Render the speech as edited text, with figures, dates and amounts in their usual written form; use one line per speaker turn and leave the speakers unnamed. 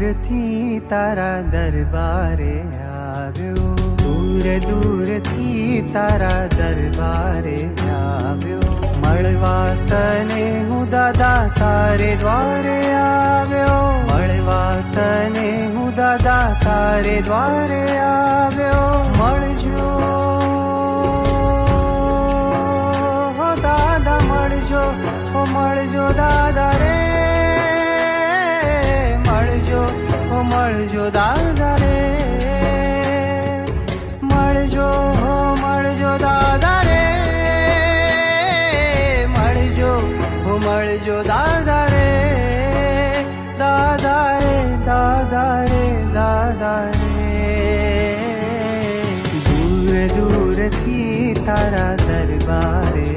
દૂરથી તારા દરબારે આવ્યો, દૂરથી તારા દરબારે આવ્યો, મળવા તને હું દાદા તારે દ્વારે આવ્યો, મળવા તને હું દાદા તારે દ્વારે આવ્યો, મળજો હો દાદા મળજો, હો મળજો દાદા રે, મળજો હો મળજો દાદા રે, મળજો હો મળજો દાદા રે, મળજો હો મળજો દાદા રે, દાદા રે દાદા રે દાદા રે, દૂરથી તારા દરબારે